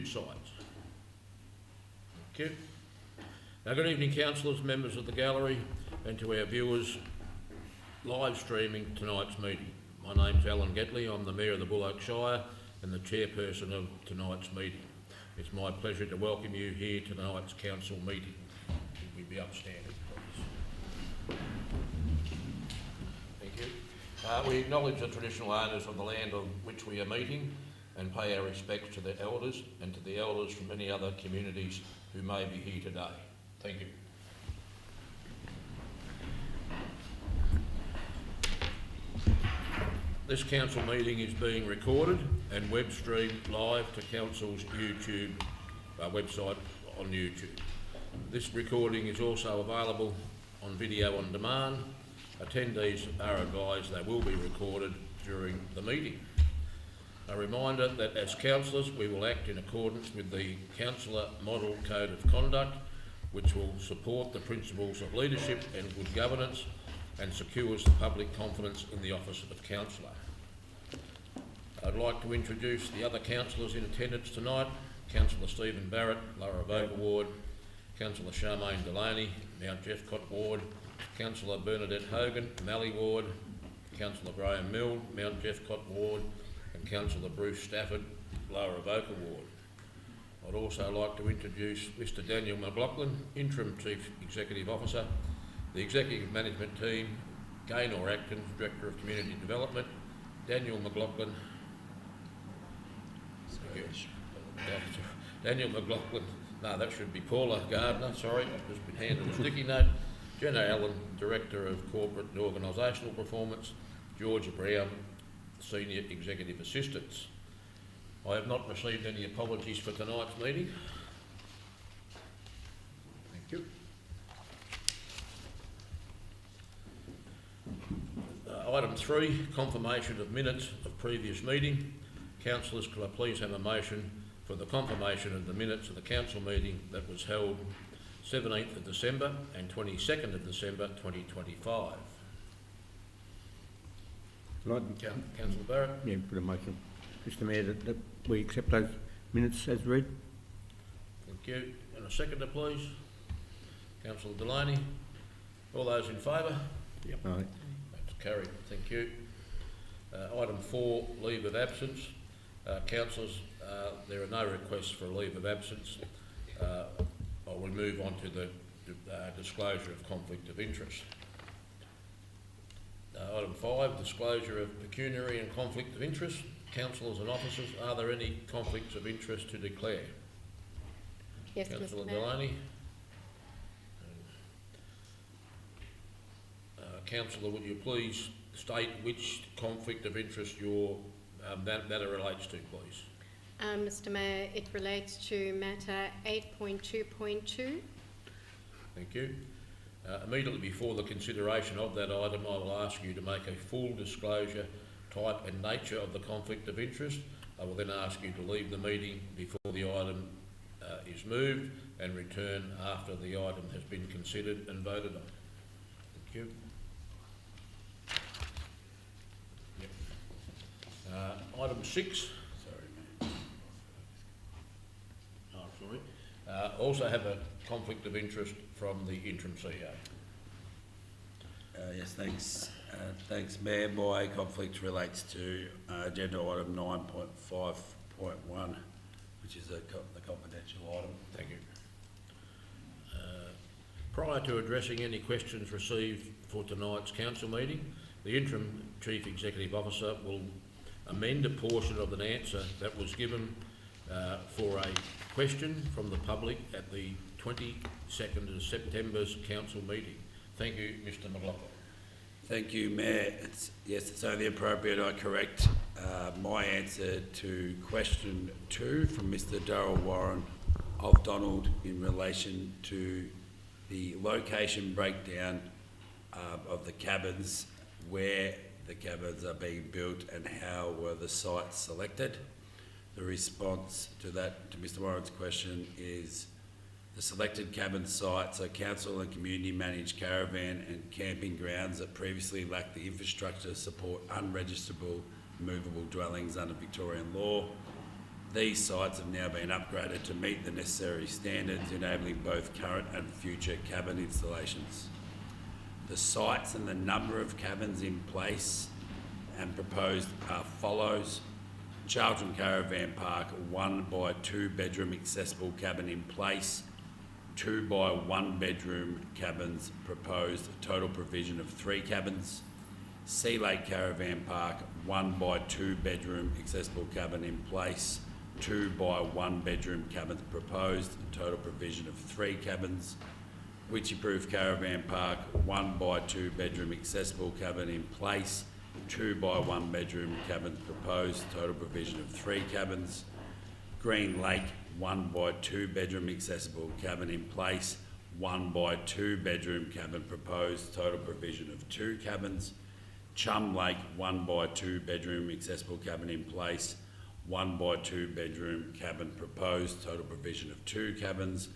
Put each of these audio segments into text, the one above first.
sites. Thank you. Now, good evening, councillors, members of the gallery, and to our viewers live streaming tonight's meeting. My name's Alan Getley. I'm the Mayor of the Buloke Shire and the chairperson of tonight's meeting. It's my pleasure to welcome you here to tonight's council meeting. Will we be upstanding, please? Thank you. We acknowledge the traditional owners of the land on which we are meeting and pay our respects to the elders and to the elders from any other communities who may be here today. Thank you. This council meeting is being recorded and web streamed live to council's YouTube website on YouTube. This recording is also available on video on demand. Attendees are advised they will be recorded during the meeting. A reminder that as councillors we will act in accordance with the Councillor Model Code of Conduct, which will support the principles of leadership and good governance and secures the public confidence in the office of councillor. I'd like to introduce the other councillors in attendance tonight. Councillor Stephen Barrett, Lower Avoca Ward, Councillor Charmaine Delaney, Mount Jeffcott Ward, Councillor Bernadette Hogan, Mallee Ward, Councillor Graham Mill, Mount Jeffcott Ward, and Councillor Bruce Stafford, Lower Avoca Ward. I'd also like to introduce Mr Daniel McLaughlin, Interim Chief Executive Officer, the Executive Management Team, Gaynor Atkins, Director of Community Development, Daniel McLaughlin, Daniel McLaughlin, no, that should be Paula Gardner, sorry, I've just been handed a sticky note, Jenna Allen, Director of Corporate and Organisational Performance, Georgia Brown, Senior Executive Assistants. I have not received any apologies for tonight's meeting. Thank you. Item 3, confirmation of minutes of previous meeting. Councillors, could I please have a motion for the confirmation of the minutes of the council meeting that was held 17th of December and 22nd of December 2025. Councillor Barrett. Yeah, put a motion, Mr Mayor, that we accept those minutes as read. Thank you. And a seconder, please. Councillor Delaney. All those in favour? Yep. Aye. That's carried. Thank you. Item 4, leave of absence. Councillors, there are no requests for a leave of absence. I will move on to the disclosure of conflict of interest. Item 5, disclosure of pecuniary and conflict of interest. Councillors and officers, are there any conflicts of interest to declare? Yes, Councillor Mr. Mayor. Delaney. Councillor, would you please state which conflict of interest your matter relates to, please? Mr. Mayor, it relates to matter 8.2.2. Thank you. Immediately before the consideration of that item, I will ask you to make a full disclosure, type and nature of the conflict of interest. I will then ask you to leave the meeting before the item is moved and return after the item has been considered and voted on. Thank you. Yep. Item 6. Also have a conflict of interest from the interim CEO. Yes, thanks. Thanks, Mayor. My conflict relates to agenda item 9.5.1, which is the confidential item. Thank you. Prior to addressing any questions received for tonight's council meeting, the interim Chief Executive Officer will amend a portion of an answer that was given for a question from the public at the 22nd of September's council meeting. Thank you, Mr McLaughlin. Thank you, Mayor. It's only appropriate I correct my answer to question 2 from Mr Darryl Warren of Donald in relation to the location breakdown of the cabins, where the cabins are being built and how were the sites selected. The response to that, to Mr Warren's question, is the selected cabin sites are council and community managed caravan and camping grounds that previously lacked the infrastructure to support unregisterable movable dwellings under Victorian law. These sites have now been upgraded to meet the necessary standards, enabling both current and future cabin installations. The sites and the number of cabins in place and proposed are follows. Charlton Caravan Park, 1 by 2 bedroom accessible cabin in place, 2 by 1 bedroom cabins proposed, total provision of 3 cabins. Sea Lake Caravan Park, 1 by 2 bedroom accessible cabin in place, 2 by 1 bedroom cabins proposed, total provision of 3 cabins. Witchy-proof Caravan Park, 1 by 2 bedroom accessible cabin in place, 2 by 1 bedroom cabins proposed, total provision of 3 cabins. Green Lake, 1 by 2 bedroom accessible cabin in place, 1 by 2 bedroom cabin proposed, total provision of 2 cabins. Chum Lake, 1 by 2 bedroom accessible cabin in place, 1 by 2 bedroom cabin proposed, total provision of 2 cabins.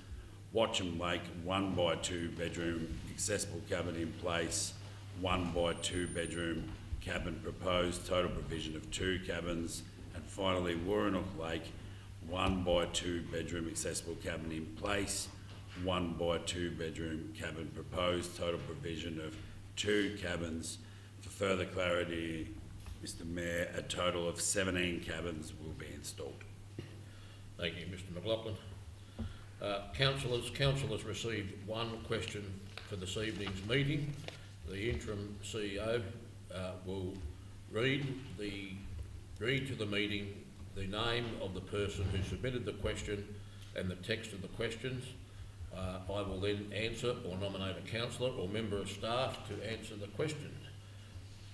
Watcham Lake, 1 by 2 bedroom accessible cabin in place, 1 by 2 bedroom cabin proposed, total provision of 2 cabins. And finally, Warrenook Lake, 1 by 2 bedroom accessible cabin in place, 1 by 2 bedroom cabin proposed, total provision of 2 cabins. For further clarity, Mr Mayor, a total of 17 cabins will be installed. Thank you, Mr McLaughlin. Council has received one question for this evening's meeting. The interim CEO will read to the meeting the name of the person who submitted the question and the text of the questions. I will then answer or nominate a councillor or member of staff to answer the question.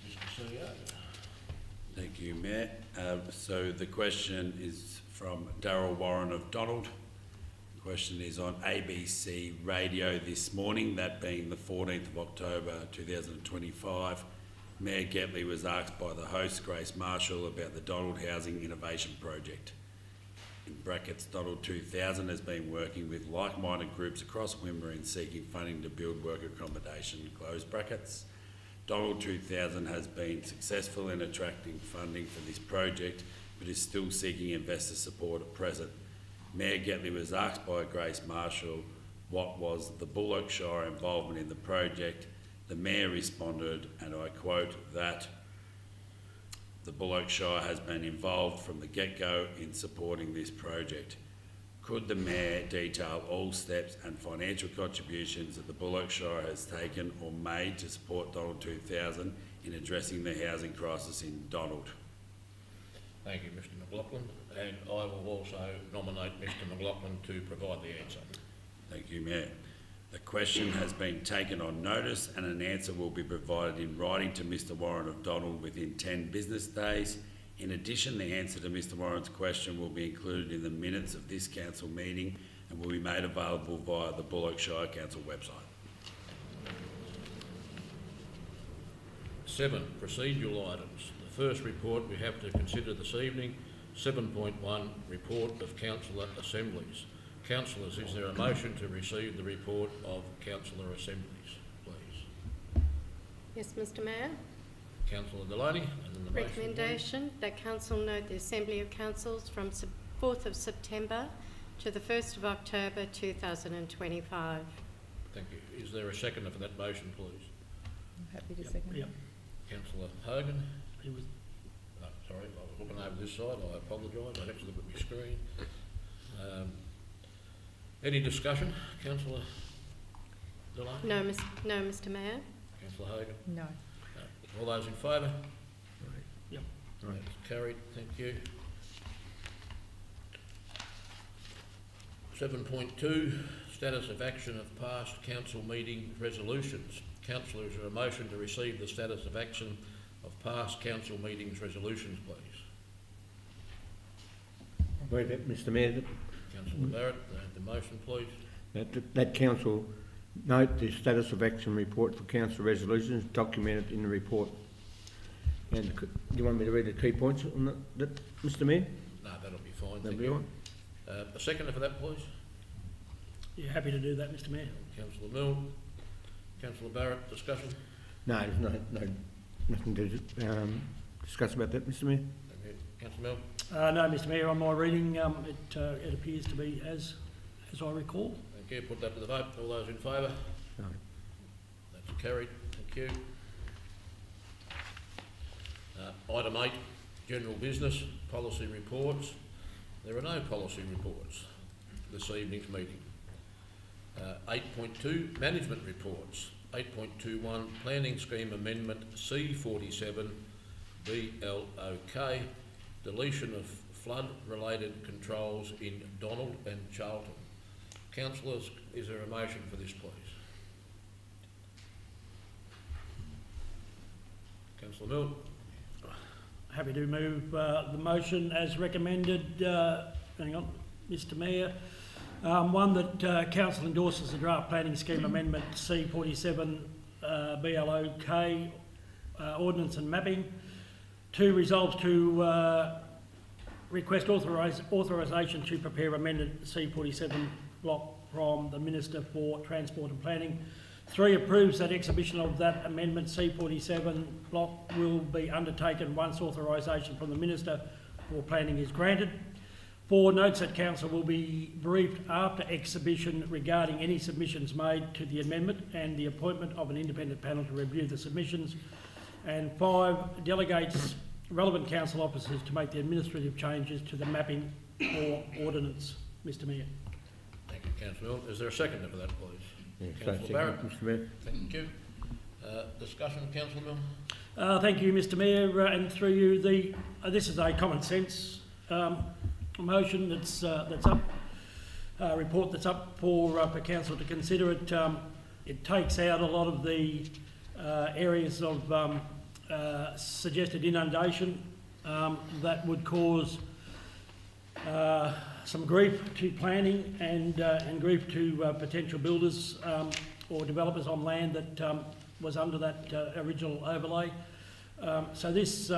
Mr CEO. Thank you, Mayor. So the question is from Darryl Warren of Donald. The question is on ABC radio this morning, that being the 14th of October 2025. Mayor Getley was asked by the host, Grace Marshall, about the Donald Housing Innovation Project. In brackets, Donald 2000 has been working with like-minded groups across Wimmera in seeking funding to build work accommodation, close brackets. Donald 2000 has been successful in attracting funding for this project, but is still seeking investor support at present. Mayor Getley was asked by Grace Marshall what was the Buloke Shire involvement in the project. The Mayor responded, and I quote, that the Buloke Shire has been involved from the get-go in supporting this project. Could the Mayor detail all steps and financial contributions that the Buloke Shire has taken or made to support Donald 2000 in addressing the housing crisis in Donald? Thank you, Mr McLaughlin, and I will also nominate Mr McLaughlin to provide the answer. Thank you, Mayor. The question has been taken on notice and an answer will be provided in writing to Mr Warren of Donald within 10 business days. In addition, the answer to Mr Warren's question will be included in the minutes of this council meeting and will be made available via the Buloke Shire Council website. 7. Procedural items. The first report we have to consider this evening, 7.1, report of councillor assemblies. Councillors, is there a motion to receive the report of councillor assemblies, please? Yes, Mr Mayor. Councillor Delaney, and then the motion, Recommendation that Council note the Assembly of Councils from 4th of September to the 1st of October 2025. Thank you. Is there a seconder for that motion, please? I'm happy to second. Yep. Councillor Hogan. He was, Oh, sorry, I was looking over this side. I apologise. I have to look at my screen. Any discussion, Councillor Delaney? No, Mr Mayor. Councillor Hogan? No. No. All those in favour? Yep. That's carried. Thank you. 7.2, status of action of past council meeting resolutions. Councillors, is there a motion to receive the status of action of past council meetings resolutions, please? I read that, Mr Mayor, Councillor Barrett, the motion, please. that council note the status of action report for council resolutions documented in the report. And do you want me to read the key points on that, Mr Mayor? No, that'll be fine. That'll Thank be you. all right. A seconder for that, please. yeah, happy to do that, Mr Mayor. Councillor Milne. Councillor Barrett, discussion? No, there's nothing to discuss about that, Mr Mayor. Thank you. Councillor Milne. No, Mr Mayor, on my reading, it appears to be as I recall. Thank you. Put that to the vote. All those in favour? No. That's carried. Thank you. Item 8, general business, policy reports. There are no policy reports this evening's meeting. 8.2, management reports. 8.21, planning scheme amendment C47 BLOK, deletion of flood-related controls in Donald and Charlton. Councillors, is there a motion for this, please? Councillor Milne. Happy to move the motion as recommended. Hang on, Mr Mayor. One, that Council endorses the draft planning scheme amendment C47 BLOK ordnance and mapping. 2, resolves to request authorisation to prepare amended C47 block from the Minister for Transport and Planning. 3, approves that exhibition of that amendment C47 block will be undertaken once authorisation from the Minister for Planning is granted. 4, notes that Council will be briefed after exhibition regarding any submissions made to the amendment and the appointment of an independent panel to review the submissions. And 5, delegates relevant council officers to make the administrative changes to the mapping or ordinance. Mr Mayor. Thank you, Councillor Milne. Is there a seconder for that, please? Yeah, Councillor Barrett. Mr Mayor. Thank you. Discussion, Councillor Milne? Thank you, Mr Mayor, and through you, this is a common sense motion that's up, report that's up for Council to consider. It takes out a lot of the areas of suggested inundation that would cause some grief to planning and grief to potential builders or developers on land that was under that original overlay. So this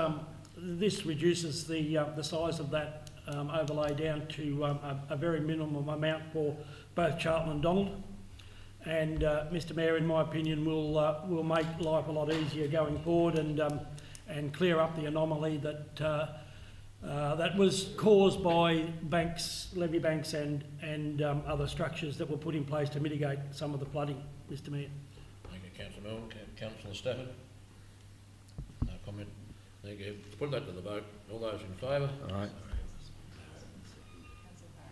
reduces the size of that overlay down to a very minimum amount for both Charlton and Donald. And Mr Mayor, in my opinion, will make life a lot easier going forward and clear up the anomaly that that was caused by banks, levee banks, and other structures that were put in place to mitigate some of the flooding. Mr Mayor. Thank you, Councillor Milne. Councillor Stafford? No comment. Thank you. Put that to the vote. All those in favour? All right.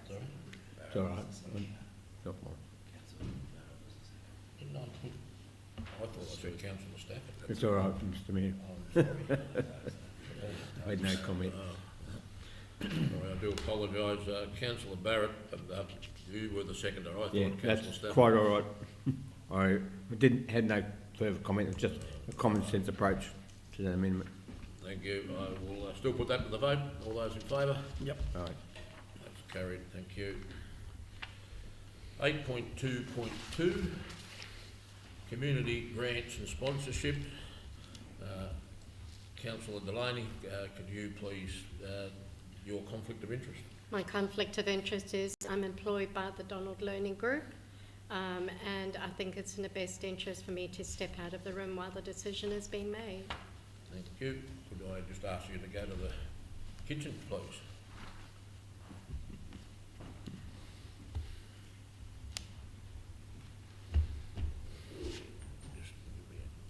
Sorry? It's all right. Not mine. Didn't I put... I thought I said Councillor Stafford. It's all right, Mr Mayor. I'm sorry. I had no comment. Sorry, I do apologise. Councillor Barrett, you were the seconder. I thought Yeah, Councillor that's Stafford... quite all right. I had no further comment. It's just a common sense approach to that amendment. Thank you. I will still put that to the vote. All those in favour? Yep. All right. That's carried. Thank you. 8.2.2, community grants and sponsorship. Councillor Delaney, could you please, your conflict of interest? My conflict of interest is I'm employed by the Donald Learning Group, and I think it's in the best interest for me to step out of the room while the decision is being made. Thank you. Could I just ask you to go to the kitchen, please? Just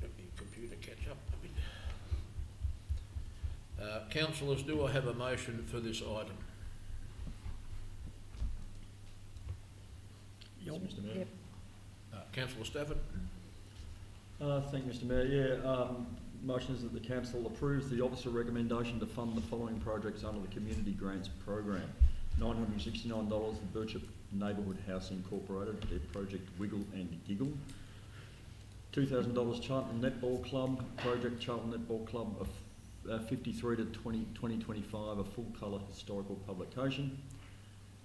let the computer catch up a bit. Councillors, do I have a motion for this item? Yep. Yep. Councillor Stafford? Thank you, Mr Mayor. Yeah, motion is that the council approves the officer recommendation to fund the following projects under the Community Grants Program. $969, the Birchip Neighbourhood House Incorporated, their project Wiggle and Giggle. $2,000 Charlton Netball Club, project Charlton Netball Club of 53 to 2025, a full colour historical publication.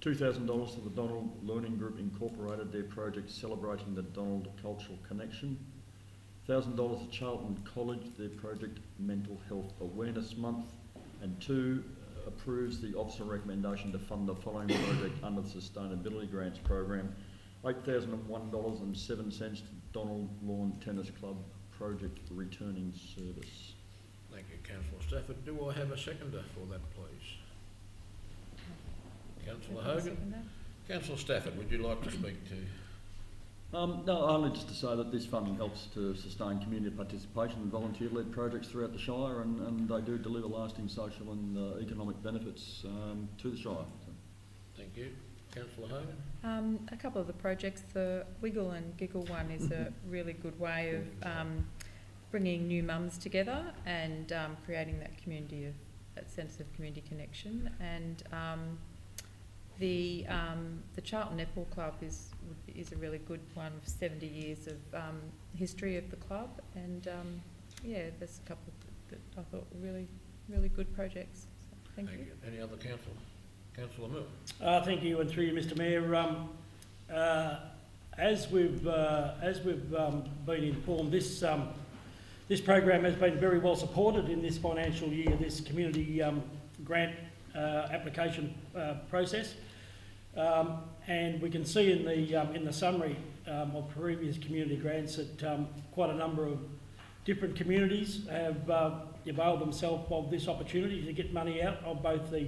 $2,000 to the Donald Learning Group Incorporated, their project celebrating the Donald Cultural Connection. $1,000 to Charlton College, their project Mental Health Awareness Month. And 2, approves the officer recommendation to fund the following project under the Sustainability Grants Program. $8,001.07 to Donald Lawn Tennis Club, project Returning Service. Thank you, Councillor Stafford. Do I have a seconder for that, please? Councillor I'll Hogan. second that. Councillor Stafford, would you like to speak to? No, only just to say that this funding helps to sustain community participation and volunteer-led projects throughout the Shire, and they do deliver lasting social and economic benefits to the Shire. So. Thank you. Councillor Hogan? A couple of the projects, the Wiggle and Giggle one is a really good way of bringing new mums together and creating that sense of community connection. And the Charlton Netball Club is a really good one of 70 years of history of the club, and there's a couple that I thought were really, really good projects. So, thank you. Any other councillor? Councillor Moore? Thank you, and through you, Mr Mayor. As we've been informed, this program has been very well supported in this financial year. This community grant application process, and we can see in the summary of previous community grants that quite a number of different communities have availed themselves of this opportunity to get money out of both the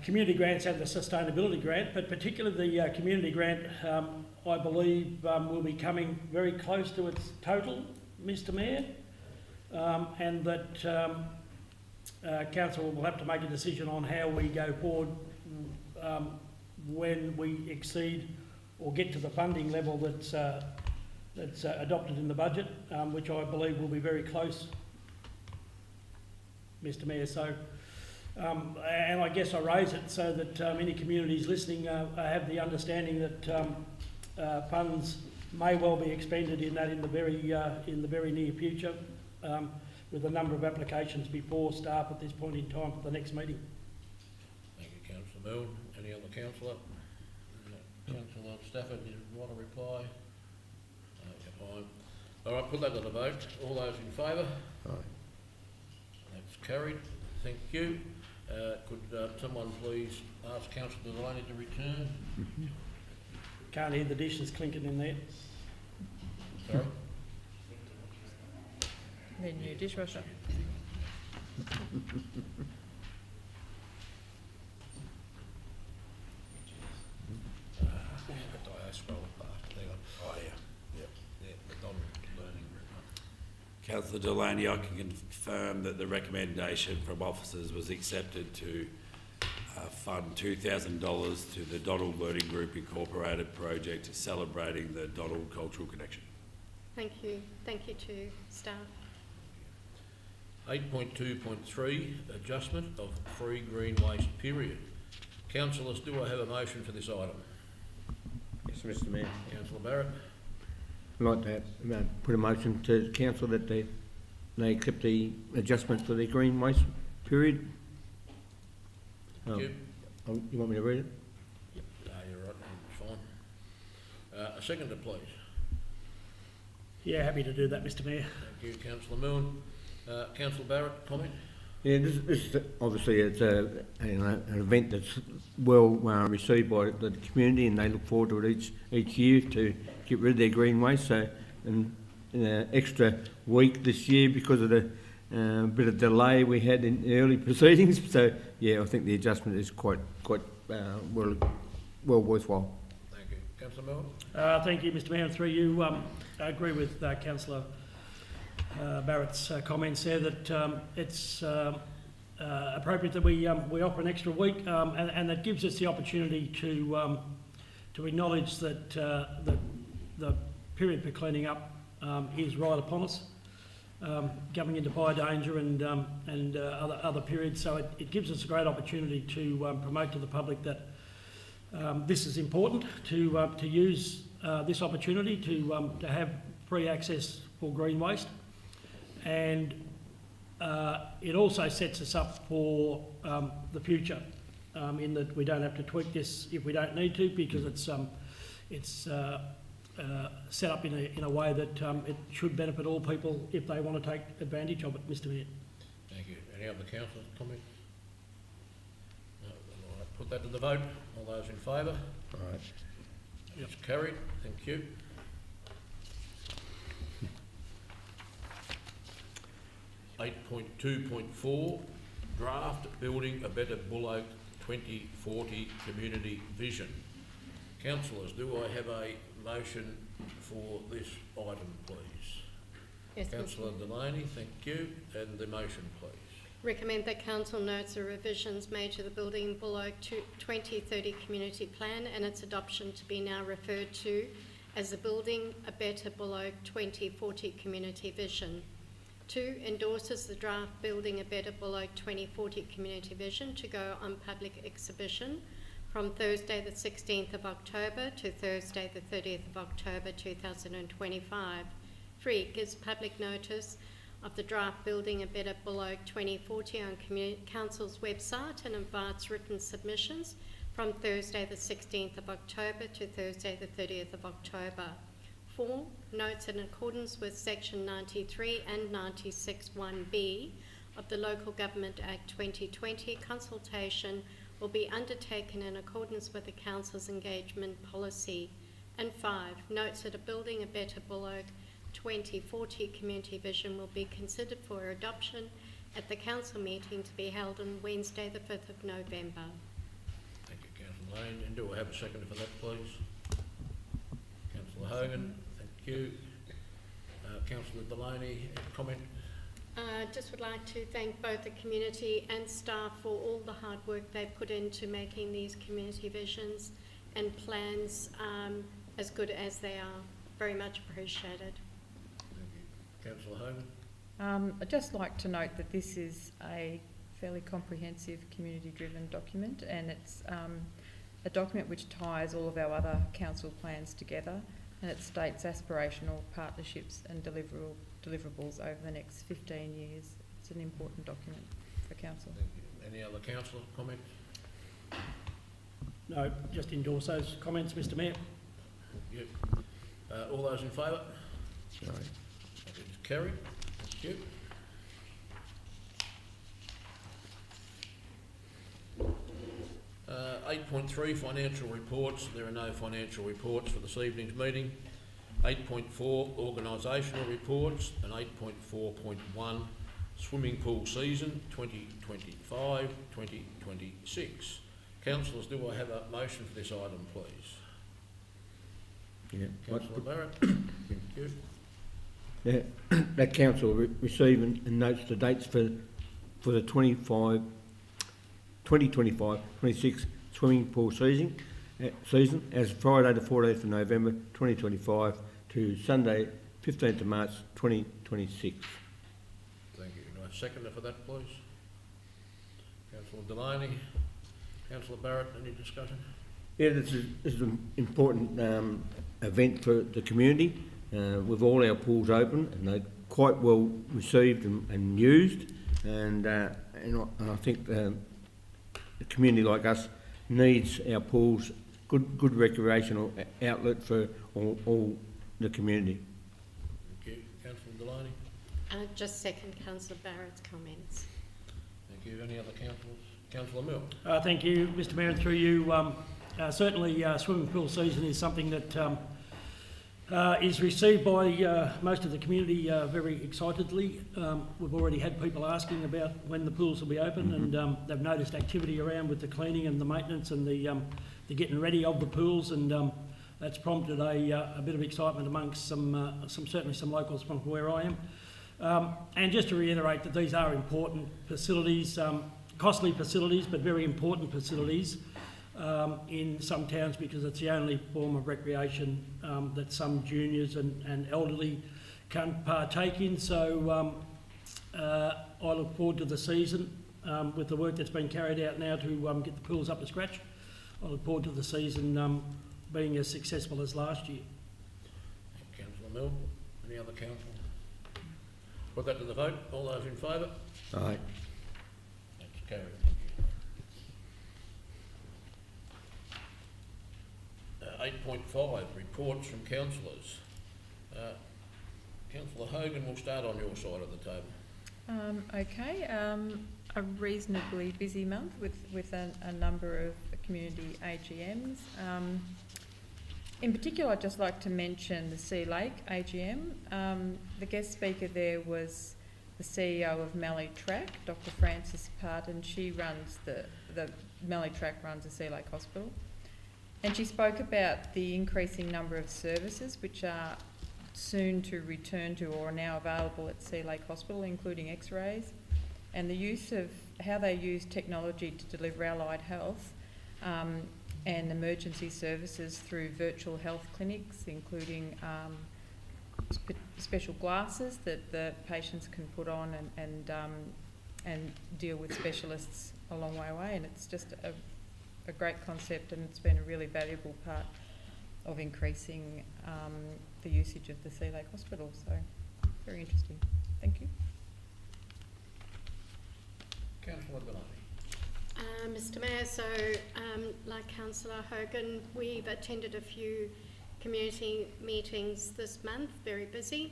community grants and the sustainability grant, but particularly the community grant, I believe will be coming very close to its total, Mr Mayor, and that Council will have to make a decision on how we go forward when we exceed or get to the funding level that's adopted in the budget, which I believe will be very close, Mr Mayor. So. And I guess I raise it so that any communities listening have the understanding that funds may well be expended in that in the very near future, with a number of applications before staff at this point in time for the next meeting. Thank you, Councillor Milne. Any other councillor? Councillor Stafford, do you want to reply? Okay, fine. All right, put that to the vote. All those in favour? Aye. That's carried. Thank you. Could someone please ask Councillor Delaney to return? Can't hear the dishes clinking in there. Sorry? The new dishwasher. Councillor Delaney, I can confirm that the recommendation from officers was accepted to fund $2,000 to the Donald Learning Group Incorporated project celebrating the Donald Cultural Connection. Thank you. Thank you to staff. 8.2.3, adjustment of free green waste period. Councillors, do I have a motion for this item? Yes, Mr Mayor. Councillor Barrett? I'd like to put a motion to council that they accept the adjustment for the green waste period. Thank you. You want me to read it? No, you're right, fine. A seconder, please. Yeah, happy to do that, Mr Mayor. Thank you, Councillor Milne. Councillor Barrett, comment? Yeah, this obviously it's an event that's well received by the community, and they look forward to it each year to get rid of their green waste. So, and an extra week this year because of the bit of delay we had in the early proceedings. So, yeah, I think the adjustment is quite well worthwhile. Thank you, Councillor Milne. Thank you, Mr Mayor. And through you, I agree with Councillor Barrett's comments there that it's appropriate that we offer an extra week, and that gives us the opportunity to acknowledge that the period for cleaning up is right upon us, coming into fire danger and other periods. So it gives us a great opportunity to promote to the public that this is important to use this opportunity to have free access for green waste. And it also sets us up for the future, in that we don't have to tweak this if we don't need to, because it's set up in a way that it should benefit all people if they want to take advantage of it, Mr Mayor. Thank you. Any other councillors comment? No, all right. Put that to the vote. All those in favour? All right. It's carried. Thank you. (8.2.4) Draft Building a Better Buloke 2040 Community Vision. Councillors, do I have a motion for this item, please? Yes, Councillor Delaney, thank you. And the motion, please. recommend that council notes the revisions made to the Building Buloke 2030 Community Plan and its adoption to be now referred to as the Building a Better Buloke 2040 Community Vision. 2, endorses the draft Building a Better Buloke 2040 Community Vision to go on public exhibition from Thursday the 16th of October to Thursday the 30th of October 2025. 3, gives public notice of the draft Building a Better Buloke 2040 on Council's website and invites written submissions from Thursday the 16th of October to Thursday the 30th of October. 4, notes in accordance with Section 93 and 96(1)(b) of the Local Government Act 2020, consultation will be undertaken in accordance with the Council's engagement policy. And 5, notes that a Building a Better Buloke 2040 Community Vision will be considered for adoption at the Council meeting to be held on Wednesday the 5th of November. Thank you, Councillor Lane. And do I have a seconder for that, please? Councillor Hogan, thank you. Councillor Delaney, comment? Just would like to thank both the community and staff for all the hard work they've put into making these community visions and plans as good as they are. Very much appreciated. Thank you. Councillor Hogan? I'd just like to note that this is a fairly comprehensive community-driven document, and it's a document which ties all of our other council plans together, and it states aspirational partnerships and deliverables over the next 15 years. It's an important document for council. Thank you. Any other councillor comments? No, just endorse those comments, Mr Mayor. Thank you. All those in favour? Sorry. That is carried. Thank you. Uh, 8.3 financial reports. There are no financial reports for this evening's meeting. 8.4 organisational reports and 8.4.1 swimming pool season 2025-2026. Councillors, do I have a motion for this item, please? Yeah. Councillor Barrett. Thank you. That council receive and notes the dates for the 2025-26 swimming pool season as Friday the 14th of November 2025 to Sunday 15th of March 2026. Thank you. Do I have a seconder for that, please? Councillor Delaney. Councillor Barrett, any discussion? Yeah, this is an important event for the community with all our pools open, and they're quite well received and used, and I think a community like us needs our pools, good recreational outlet for all the community. Thank you. Councillor Delaney. Just second Councillor Barrett's comments. Thank you. Any other councillors? Councillor Mill. Thank you, Mr Mayor, and through you. Certainly swimming pool season is something that is received by most of the community very excitedly. We've already had people asking about when the pools will be open, and they've noticed activity around with the cleaning and the maintenance and the getting ready of the pools, and that's prompted a bit of excitement amongst certainly some locals from where I am. And just to reiterate that these are important facilities, costly facilities, but very important facilities in some towns, because it's the only form of recreation that some juniors and elderly can partake in. So I look forward to the season with the work that's been carried out now to get the pools up to scratch. I look forward to the season being as successful as last year. Councillor Mill. Any other councillor? Put that to the vote. All those in favour? Aye. That's carried. Thank you. 8.5, reports from councillors. Councillor Hogan, we'll start on your side of the table. Okay, a reasonably busy month with a number of community AGMs. In particular, I'd just like to mention the Sea Lake AGM. The guest speaker there was the the CEO of Mallee Track, Dr. Frances Part, and she runs the Mallee Track runs the Sea Lake Hospital. And she spoke about the increasing number of services which are soon to return to or are now available at Sea Lake Hospital, including x-rays, and the use of how they use technology to deliver allied health and emergency services through virtual health clinics, including special glasses that the patients can put on and deal with specialists a long way away. And it's just a great concept, and it's been a really valuable part of increasing the usage of the Sea Lake Hospital. So, very interesting. Thank you. Councillor Buloke. Mr Mayor, so like Councillor Hogan, we've attended a few community meetings this month, very busy,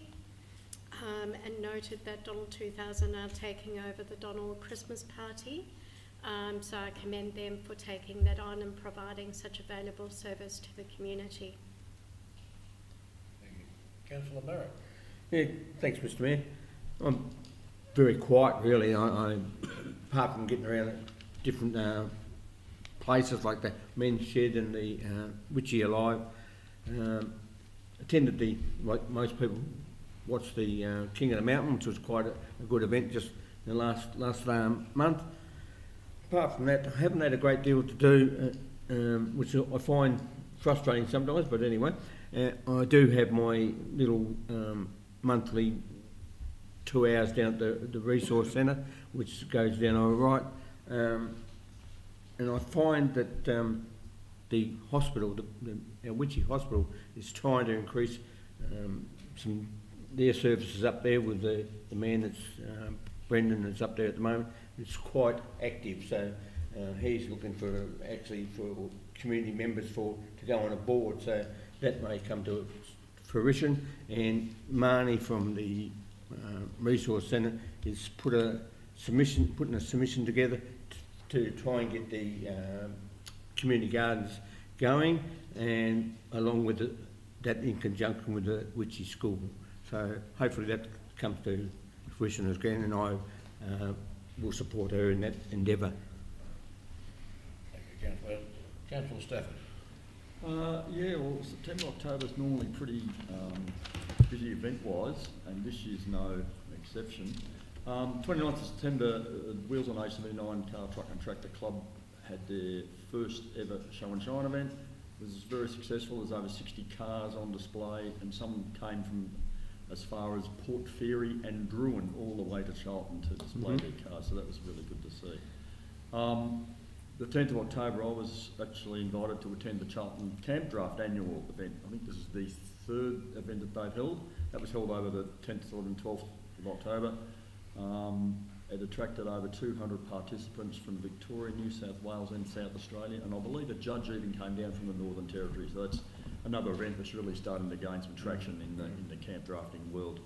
and noted that Donald 2000 are taking over the Donald Christmas party. So I commend them for taking that on and providing such a valuable service to the community. Thank you. Councillor Barrett. Yeah, thanks, Mr Mayor. I'm very quiet, really. I apart from getting around at different places like the Men's Shed and the Witchy Alive, attended the, like most people, watched the King of the Mountain, which was quite a good event just in the last month. Apart from that, I haven't had a great deal to do, which I find frustrating sometimes, but anyway, I do have my little monthly 2 hours down at the Resource Centre, which goes down all right. And I find that the hospital, our Witchy Hospital, is trying to increase their services up there with the man that's Brendan that's up there at the moment. It's quite active, so he's looking for community members to go on a board, so that may come to fruition. And Marnie from the Resource Centre is putting a submission together to try and get the community gardens going, and along with that in conjunction with the Witchy School. So hopefully that comes to fruition again, and I will support her in that endeavour. Thank you, Councillor. Councillor Stafford. Yeah, well, September, October is normally pretty busy event-wise, and this year's no exception. 29th of September, Wheels on A79 Car, Truck and Tractor Club had their first ever show and shine event. It was very successful. There's over 60 cars on display, and some came from as far as Port Fairy and Druin all the way to Charlton to display their cars, so that was really good to see. The 10th of October, I was actually invited to attend the Charlton Camp Draft annual event. I think this is the third event that they've held. That was held over the 10th and 12th of October. It attracted over 200 participants from Victoria, New South Wales and South Australia, and I believe a judge even came down from the Northern Territory, so that's another event that's really starting to gain some traction in the camp drafting world.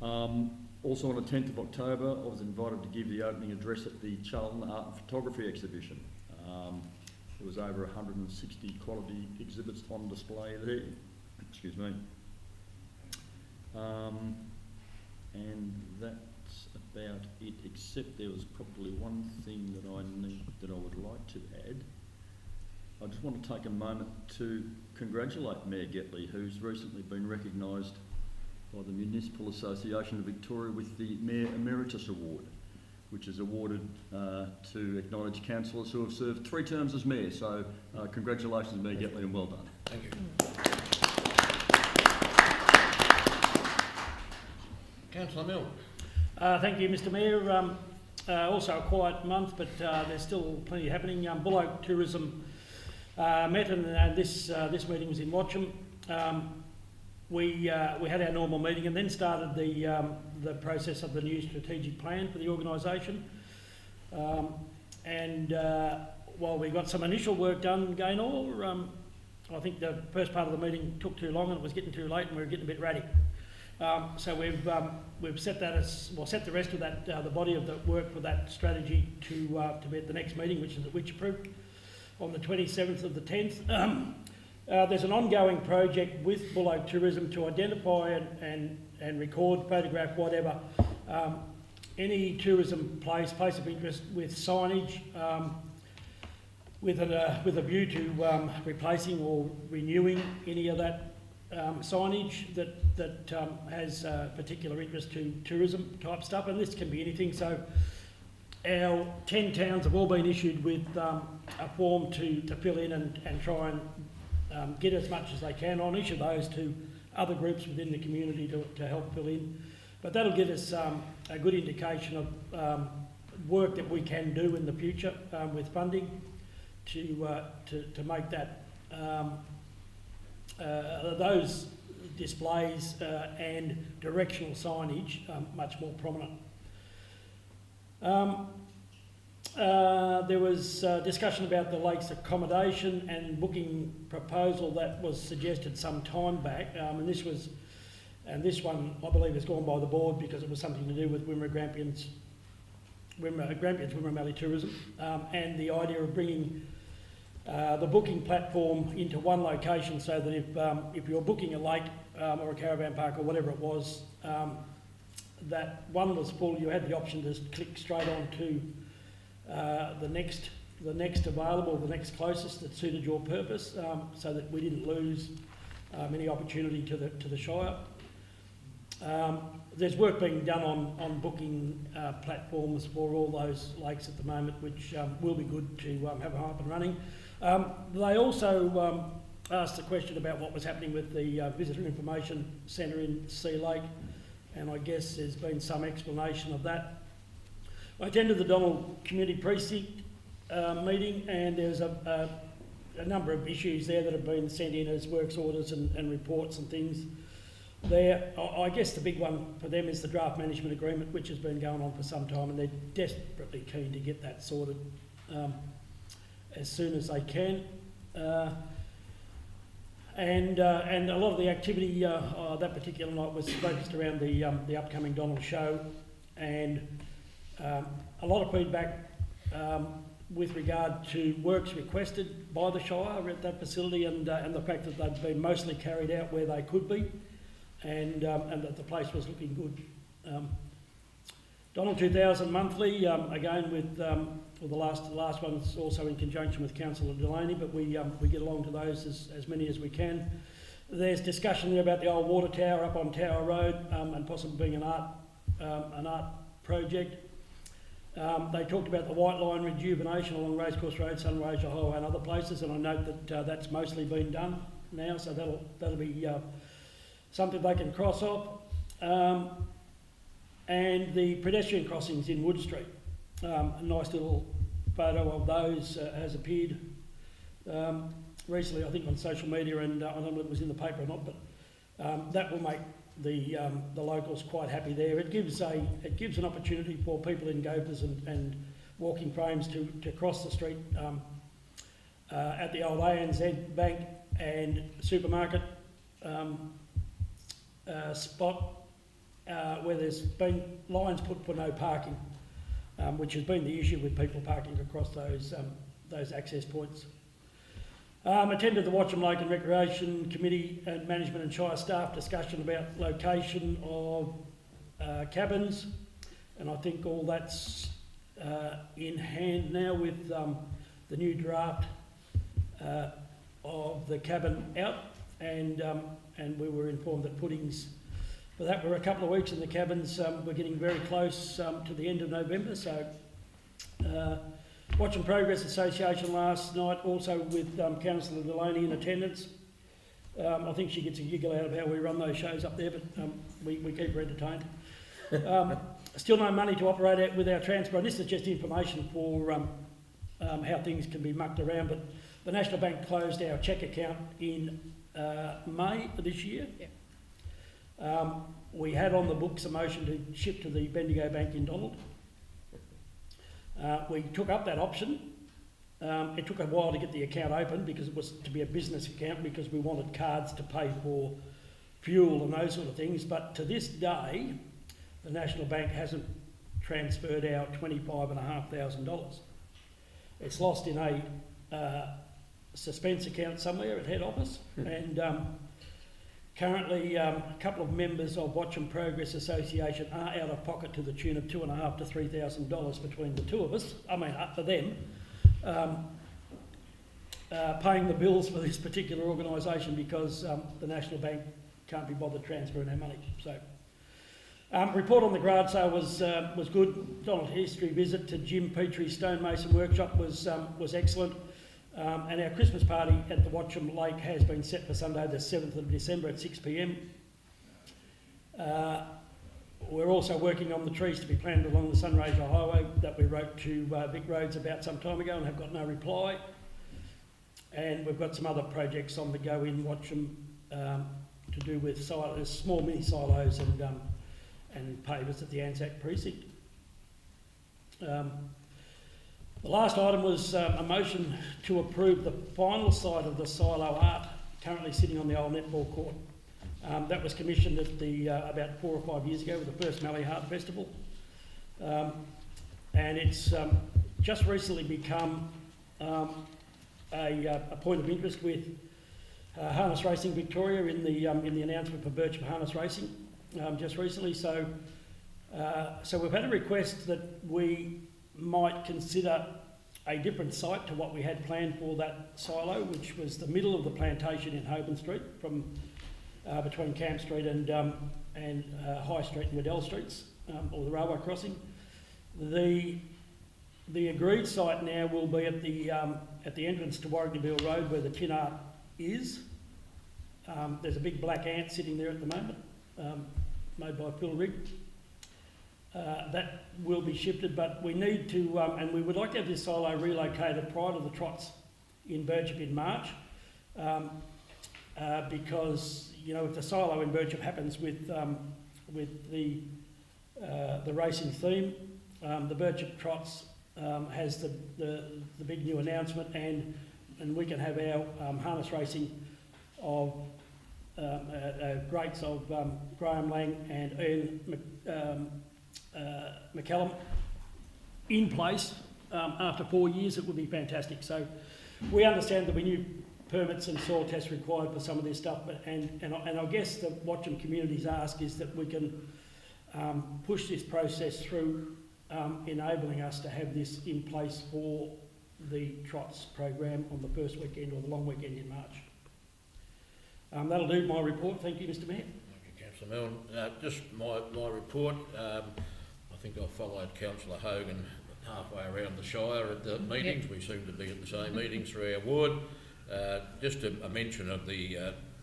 Also on the 10th of October, I was invited to give the opening address at the Charlton Art and Photography exhibition. There was over 160 quality exhibits on display there. Excuse me. And that's about it, except there was probably one thing that I would like to add. I just want to take a moment to congratulate Mayor Getley, who's recently been recognised by the Municipal Association of Victoria with the Mayor Emeritus Award, which is awarded to acknowledge councillors who have served 3 terms as Mayor. So congratulations, Mayor Getley, and well done. Thank you. Councillor Milne. Thank you, Mr Mayor. Also a quiet month, but there's still plenty happening. Buloke Tourism met, and this meeting was in Watcham. We had our normal meeting and then started the process of the new strategic plan for the organisation. While we got some initial work done, Gaynor, I think the first part of the meeting took too long and it was getting too late and we were getting a bit ratty. So we've set the rest of that the body of the work for that strategy to be at the next meeting, which is at Whitchapoo on the 27th of the 10th. There's an ongoing project with Buloke Tourism to identify and record, photograph, whatever, Any tourism place of interest with signage, with a view to replacing or renewing any of that signage that has particular interest to tourism type stuff, and this can be anything. So our 10 towns have all been issued with a form to fill in and try and get as much as they can on each of those to other groups within the community to help fill in. But that'll give us a good indication of work that we can do in the future with funding to make that those displays and directional signage much more prominent. There was discussion about the lake's accommodation and booking proposal that was suggested some time back, and this one I believe has gone by the board because it was something to do with Wimmera Grampians Wimmera Valley Tourism, and the idea of bringing the booking platform into one location so that if you're booking a lake or a caravan park or whatever it was, that one was full, you had the option to click straight on to the next available, the next closest that suited your purpose, so that we didn't lose any opportunity to the Shire. There's work being done on booking platforms for all those lakes at the moment, which will be good to have up and running. They also asked a question about what was happening with the Visitor Information Centre in Sea Lake, and I guess there's been some explanation of that. I attended the Donald Community Precinct meeting, and there's a number of issues there that have been sent in as works orders and reports and things there. I guess the big one for them is the draft management agreement, which has been going on for some time, and they're desperately keen to get that sorted as soon as they can. And a lot of the activity that particular night was focused around the upcoming Donald show, and a lot of feedback with regard to works requested by the Shire at that facility, and the fact that they've been mostly carried out where they could be, and that the place was looking good. Donald 2000 monthly, again with well, the last one's also in conjunction with Councillor Delaney, but we get along to those as many as we can. There's discussion there about the old water tower up on Tower Road, and possibly being an art project. They talked about the White Line rejuvenation along Racecourse Road, Sunraysia Highway and other places, and I note that that's mostly been done now, so that'll be something they can cross off. And the pedestrian crossings in Wood Street, a nice little photo of those has appeared recently, I think on social media, and I don't know if it was in the paper or not, but that will make the locals quite happy there. It gives an opportunity for people in Gophers and walking frames to cross the street at the old ANZ Bank and supermarket spot, where there's been lines put for no parking, which has been the issue with people parking across those access points. Attended the Watcham Lake and Recreation Committee and Management and Shire staff discussion about location of cabins, and I think all that's in hand now with the new draft of the cabin out, and we were informed that puttings for that were a couple of weeks, and the cabins we're getting very close to the end of November. So Watching Progress Association last night, also with Councillor Delaney in attendance. I think she gets a giggle out of how we run those shows up there, but we keep her entertained. Still no money to operate out with our transport. This is just information for how things can be mucked around, but the National Bank closed our cheque account in May of this year. Yep. We had on the books a motion to ship to the Bendigo Bank in Donald. We took up that option. It took a while to get the account open because it was to be a business account, because we wanted cards to pay for fuel and those sort of things. But to this day, the National Bank hasn't transferred our $25,500. It's lost in a suspense account somewhere at head office, and Currently, a couple of members of Watcham Progress Association are out of pocket to the tune of $2,500 to $3,000 between the two of us. I mean, up to them, paying the bills for this particular organisation because the National Bank can't be bothered transferring our money. So, report on the garage sale was good. Donald history visit to Jim Petrie's stonemason workshop was excellent. And our Christmas party at the Watcham Lake has been set for Sunday the 7th of December at 6 p.m. We're also working on the trees to be planted along the Sunraysia Highway that we wrote to Vic Roads about some time ago and have got no reply. And we've got some other projects on the go in Watcham to do with small mini silos and pavers at the Anzac precinct. The last item was a motion to approve the final side of the silo art currently sitting on the old netball court. That was commissioned at the about 4 or 5 years ago with the first Mallee Heart Festival. And it's just recently become a point of interest with Harness Racing Victoria in the announcement for Birchip Harness Racing just recently. So we've had a request that we might consider a different site to what we had planned for that silo, which was the middle of the plantation in Holborn Street, from between Camp Street and High Street and Waddell Streets, or the railway crossing. The agreed site now will be at the entrance to Warringtonville Road where the tin art is. There's a big black ant sitting there at the moment, made by Phil Rigg. That will be shifted, but we need to, and we would like to have this silo relocated prior to the trots in Birchip in March, because if the silo in Birchip happens with the racing theme, the Birchip trots has the big new announcement, and we can have our harness racing of greats of Graham Lang and Ian McCallum in place after 4 years. It would be fantastic. So we understand that we need permits and soil tests required for some of this stuff, but and I guess the Watcham community's ask is that we can push this process through, enabling us to have this in place for the trots program on the first weekend or the long weekend in March. That'll do my report. Thank you, Mr. Mayor. Thank you, Councillor Milne. Just my report. I think I followed Councillor Hogan halfway around the Shire at the meetings. Yep. We seem to be at the same meetings through our ward. Just a mention of the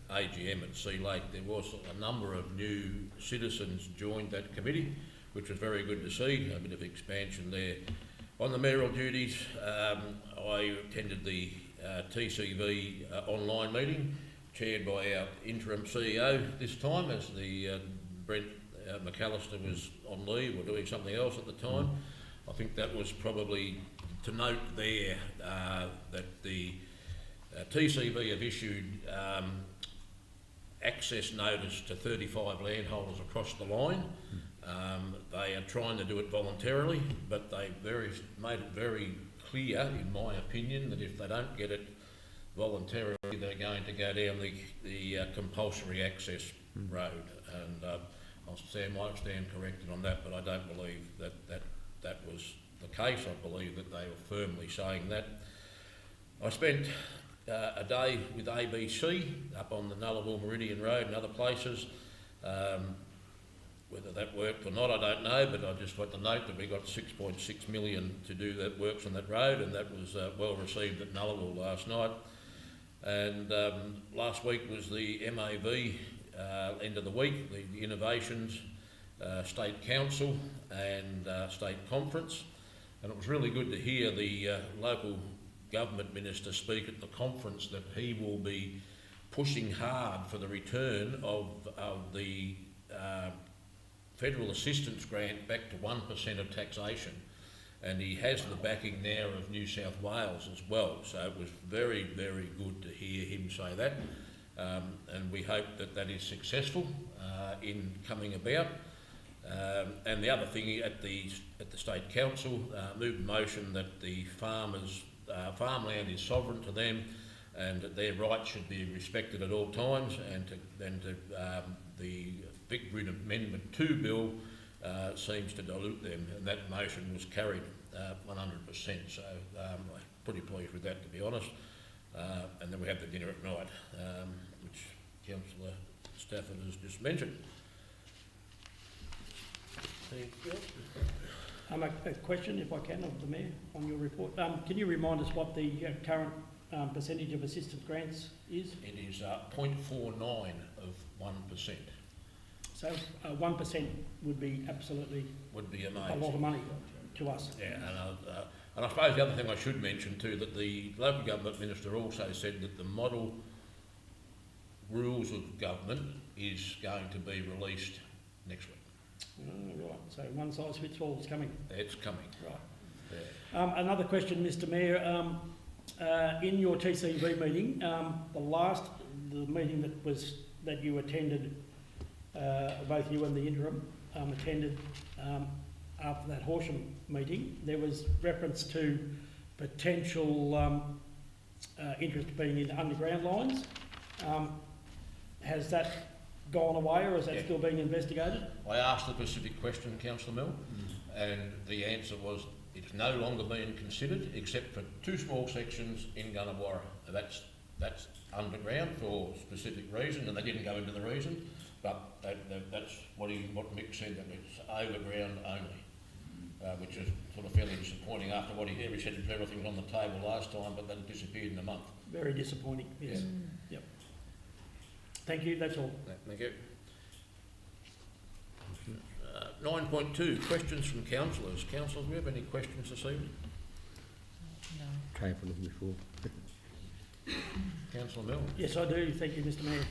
AGM at Sea Lake. There was a number of new citizens joined that committee, which was very good to see. A bit of expansion there. On the mayoral duties, I attended the TCV online meeting, chaired by our interim CEO this time, as the Brent McAllister was on leave or doing something else at the time. I think that was probably to note there that the TCV have issued access notice to 35 landholders across the line. They are trying to do it voluntarily, but they made it very clear, in my opinion, that if they don't get it voluntarily, they're going to go down the compulsory access road. And I might stand corrected on that, but I don't believe that was the case. I believe that they were firmly saying that. I spent a day with ABC up on the Nullarbor Meridian Road and other places. Whether that worked or not, I don't know, but I just want to note that we got 6.6 million to do that works on that road, and that was well received at Nullarbor last night. And last week was the MAV end of the week, the Innovations State Council and State Conference, and it was really good to hear the local government minister speak at the conference that he will be pushing hard for the return of the federal assistance grant back to 1% of taxation, and he has the backing now of New South Wales as well. So it was very, very good to hear him say that, and we hope that that is successful in coming about. And the other thing at the State Council moved a motion that the farmers' farmland is sovereign to them, and that their rights should be respected at all times, and the Vic Grid Amendment 2 bill seems to dilute them, and that motion was carried 100%, so I'm pretty pleased with that, to be honest. And then we have the dinner at night, which Councillor Stafford has just mentioned. Thank you. A question, if I can, of the Mayor on your report. Can you remind us what the current percentage of assistance grants is? It is 0.49 of 1%. So 1% would be absolutely Would be a amazing. lot of money to us. Yeah, and I suppose the other thing I should mention too, that the local government minister also said that the model rules of government is going to be released next week. Oh, right, so one size fits all is coming. It's coming. Right. Yeah. Another question, Mr Mayor. In your TCV meeting, the meeting that you attended, both you and the interim attended after that Horsham meeting, there was reference to potential interest being in underground lines. Has that gone away, or is that still being investigated? I asked the specific question, Councillor Mill, and the answer was it's no longer being considered, except for 2 small sections in Gunnawarra. That's underground for a specific reason, and they didn't go into the reason, but that's what Mick said, that it's overground only, which is sort of fairly disappointing after what he said everything was on the table last time, but then disappeared in a month. Very disappointing, yes. Yeah. Yep. Thank you, that's all. Thank you. 9.2, questions from councillors. Councillors, do we have any questions this evening? No. Tabled them before. Councillor Mill? Yes, I do, thank you, Mr Mayor.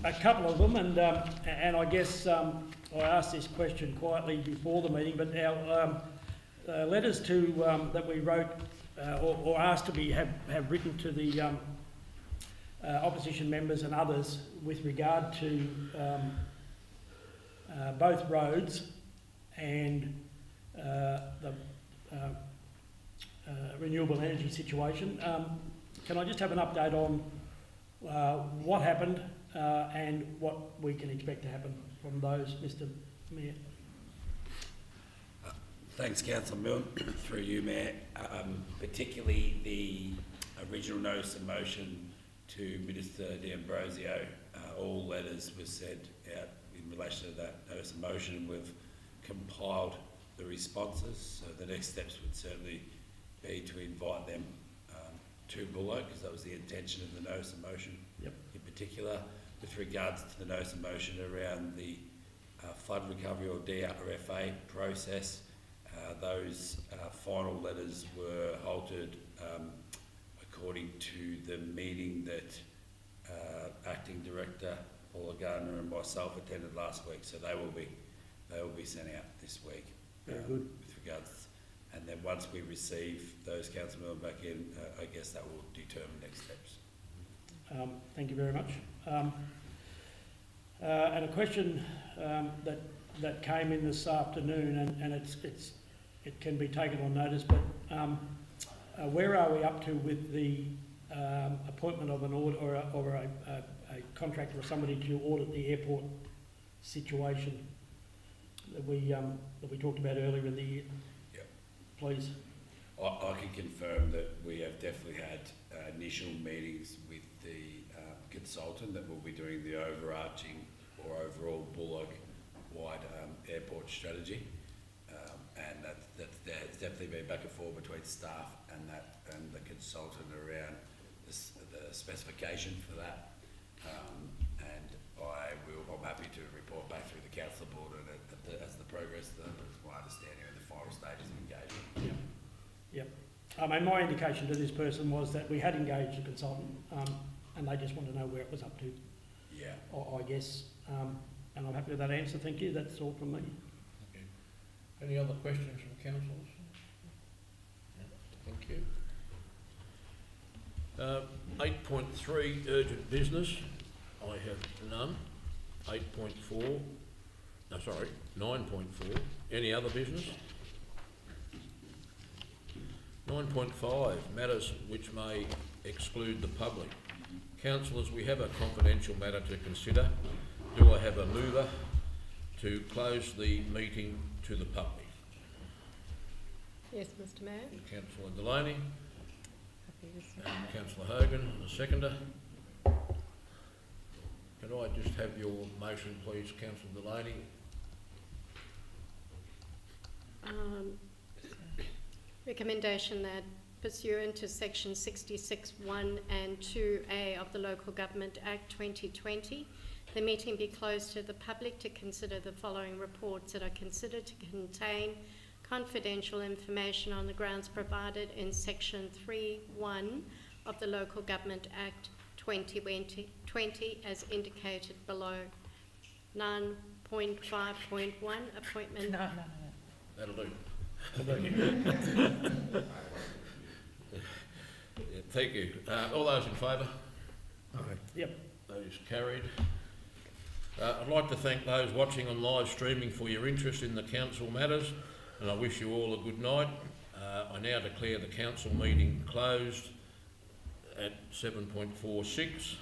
A couple of them, and I guess I asked this question quietly before the meeting, but our letters that we wrote or asked to have written to the opposition members and others with regard to both roads and the renewable energy situation. Can I just have an update on what happened and what we can expect to happen from those, Mr Mayor? Thanks, Councillor Milne, through you, Mayor. Particularly the original notice of motion to Minister D'Ambrosio, all letters were sent out in relation to that notice of motion, and we've compiled the responses. So the next steps would certainly be to invite them to Buloke, because that was the intention of the notice of motion. Yep. In particular, with regards to the notice of motion around the flood recovery or DRFA process, those final letters were halted according to the meeting that Acting Director Paula Gardner and myself attended last week. So they will be sent out this week. Very good. With regards, and then once we receive those council members back in, I guess that will determine next steps. Thank you very much. And a question that came in this afternoon, and it can be taken on notice, but where are we up to with the appointment of an audit or a contractor or somebody to audit the airport situation that we talked about earlier in the year? Yep. Please. I can confirm that we have definitely had initial meetings with the consultant that will be doing the overarching or overall Buloke-wide airport strategy, and that's definitely been back and forth between staff and the consultant around the specification for that. And I'm happy to report back through the council board and as the progress, my understanding of the final stages of engagement. Yep. I mean, my indication to this person was that we had engaged a consultant, and they just want to know where it was up to. Yeah. I guess, and I'm happy with that answer. Thank you. That's all from me. Okay. Any other questions from councillors? No. Thank you. 8.3 urgent business. I have none. 8.4. No, sorry. 9.4. Any other business? 9.5, matters which may exclude the public. Councillors, we have a confidential matter to consider. Do I have a mover to close the meeting to the public? Yes, Mr Mayor. Councillor Delaney, Happy with second that. Councillor Hogan, the seconder. Can I just have your motion, please, Councillor Delaney? Recommendation that pursuant to section 66(1) and 2A of the Local Government Act 2020, the meeting be closed to the public to consider the following reports that are considered to contain confidential information on the grounds provided in section 3(1) of the Local Government Act 2020 as indicated below. 9.5.1 appointment. No. That'll do. Yeah, thank you. All those in favour? Yep. Those carried. I'd like to thank those watching on live streaming for your interest in the council matters, and I wish you all a good night. I now declare the council meeting closed at 7:46.